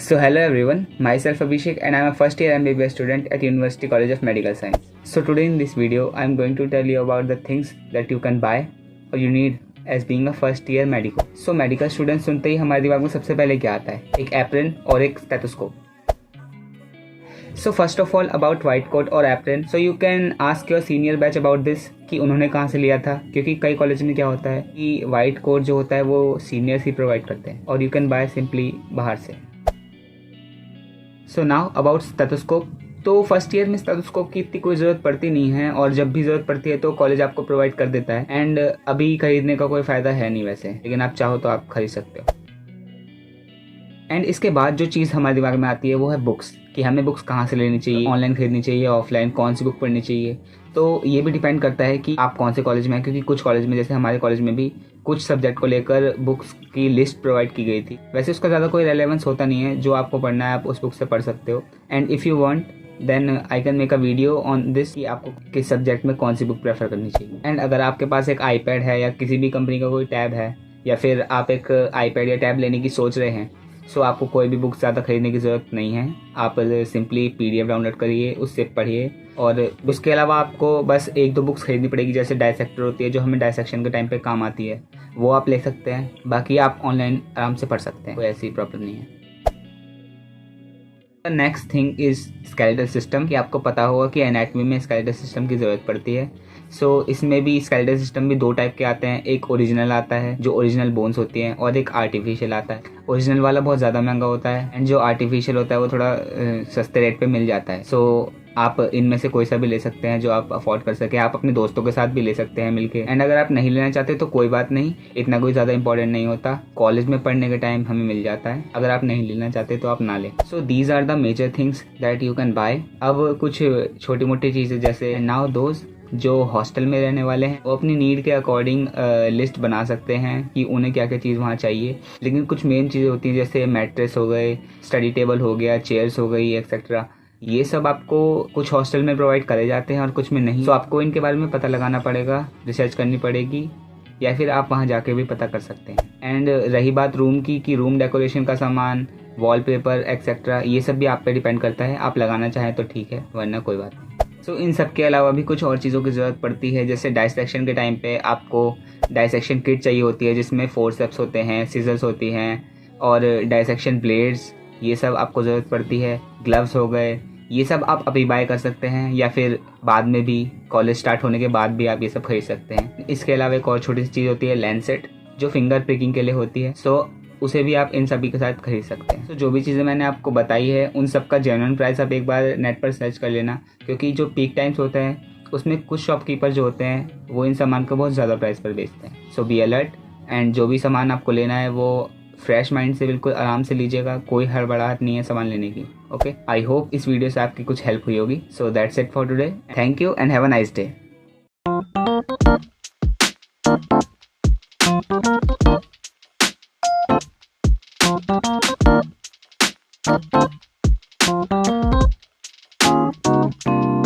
So hello everyone, myself Abhishek and I am a first year MBBS student at University College of Medical Science. So today in this video I am going to tell you about the things that you can buy or you need as being a first year medico. So medical student सुनते ही हमारे दिमाग में सबसे पहले क्या आता है? एक एप्रन और एक stethoscope. So first of all about white coat और apron. So you can ask your senior batch about this कि उन्होंने कहाँ से लिया था, क्योंकि कई कॉलेज में क्या होता है कि वाइट कोट जो होता है वो सीनियर्स ही प्रोवाइड करते हैं और यू कैन बाय सिंपली बाहर से. So now about stethoscope. तो फर्स्ट ईयर में स्टेथोस्कोप की इतनी कोई ज़रूरत पड़ती नहीं है और जब भी ज़रूरत पड़ती है तो कॉलेज आपको प्रोवाइड कर देता है एंड अभी खरीदने का कोई फ़ायदा है नहीं वैसे, लेकिन आप चाहो तो आप खरीद सकते हो. एंड इसके बाद जो चीज़ हमारे दिमाग में आती है वो है बुक्स, कि हमें बुक्स कहाँ से लेनी चाहिए, ऑनलाइन खरीदनी चाहिए, ऑफलाइन, कौन सी बुक पढ़नी चाहिए. तो ये भी डिपेंड करता है कि आप कौन से कॉलेज में हैं, क्योंकि कुछ कॉलेज में जैसे हमारे कॉलेज में भी कुछ सब्जेक्ट को लेकर बुक्स की लिस्ट प्रोवाइड की गई थी. वैसे उसका ज़्यादा कोई रेलेवेंस होता नहीं है, जो आपको पढ़ना है आप उस बुक से पढ़ सकते हो. And if you want then I can make a video on this कि आपको किस सब्जेक्ट में कौन सी बुक प्रेफर करनी चाहिए. एंड अगर आपके पास एक आईपैड है या किसी भी कंपनी का कोई टैब है या फिर आप एक आईपैड या टैब लेने की सोच रहे हैं, सो आपको कोई भी बुक ज़्यादा खरीदने की ज़रूरत नहीं है. आप सिंपली PDF डाउनलोड करिए, उससे पढ़िए. और उसके अलावा आपको बस एक दो बुक्स खरीदनी पड़ेगी, जैसे डायसेक्टर होती है जो हमें डायसेक्शन के टाइम पे काम आती है, वो आप ले सकते हैं. बाकी आप ऑनलाइन आराम से पढ़ सकते हैं, कोई ऐसी प्रॉब्लम नहीं है. The next thing is skeletal system, कि आपको पता होगा कि एनाटॉमी में स्केलेटल सिस्टम की ज़रूरत पड़ती है. सो इसमें भी स्केलेटल सिस्टम भी दो टाइप के आते हैं. एक ओरिजिनल आता है जो ओरिजिनल बोन्स होती हैं, और एक आर्टिफिशियल आता है. ओरिजिनल वाला बहुत ज़्यादा महंगा होता है एंड जो आर्टिफिशियल होता है वो थोड़ा सस्ते रेट पे मिल जाता है. सो आप इनमें से कोई सा भी ले सकते हैं जो आप अफोर्ड कर सकें. आप अपने दोस्तों के साथ भी ले सकते हैं मिलके. एंड अगर आप नहीं लेना चाहते तो कोई बात नहीं, इतना कोई ज़्यादा इंपॉर्टेंट नहीं होता. कॉलेज में पढ़ने के टाइम हमें मिल जाता है. अगर आप नहीं लेना चाहते तो आप ना लें. So these are the major things that you can buy. अब कुछ छोटी मोटी चीज़ें जैसे नाउ दोस्त जो हॉस्टल में रहने वाले हैं वो अपनी नीड के अकॉर्डिंग लिस्ट बना सकते हैं कि उन्हें क्या क्या चीज़ वहाँ चाहिए. लेकिन कुछ मेन चीज़ें होती हैं जैसे मैट्रेस हो गए, स्टडी टेबल हो गया, चेयर्स हो गई एक्सेट्रा. ये सब आपको कुछ हॉस्टल में प्रोवाइड करे जाते हैं और कुछ में नहीं. तो आपको इनके बारे में पता लगाना पड़ेगा, रिसर्च करनी पड़ेगी, या फिर आप वहाँ जाके भी पता कर सकते हैं. एंड रही बात रूम की, कि रूम डेकोरेशन का सामान, वॉलपेपर एक्सेट्रा, ये सब भी आप पे डिपेंड करता है. आप लगाना चाहें तो ठीक है, वरना कोई बात नहीं. सो इन सब के अलावा भी कुछ और चीज़ों की ज़रूरत पड़ती है, जैसे डायसेक्शन के टाइम पे आपको डायसेक्शन किट चाहिए होती है जिसमें फोर्सेप्स होते हैं, सीजर्स होती हैं और डायसेक्शन ब्लेड्स, ये सब आपको ज़रूरत पड़ती है. ग्लव्स हो गए, ये सब आप अभी बाय कर सकते हैं या फिर बाद में भी, कॉलेज स्टार्ट होने के बाद भी आप ये सब खरीद सकते हैं. इसके अलावा एक और छोटी सी चीज़ होती है लैंसेट, जो फिंगर प्रिकिंग के लिए होती है. सो उसे भी आप इन सभी के साथ खरीद सकते हैं. तो जो भी चीज़ें मैंने आपको बताई है उन सब का जेन्युइन प्राइस आप एक बार नेट पर सर्च कर लेना, क्योंकि जो पीक टाइम्स होते हैं उसमें कुछ शॉपकीपर जो होते हैं वो इन सामान को बहुत ज़्यादा प्राइस पर बेचते हैं. सो बी अलर्ट. एंड जो भी सामान आपको लेना है वो फ्रेश माइंड से बिल्कुल आराम से लीजिएगा, कोई हड़बड़ाहट नहीं है सामान लेने की. ओके, आई होप इस वीडियो से आपकी कुछ हेल्प हुई होगी. So that's it for today. Thank you and have a nice day.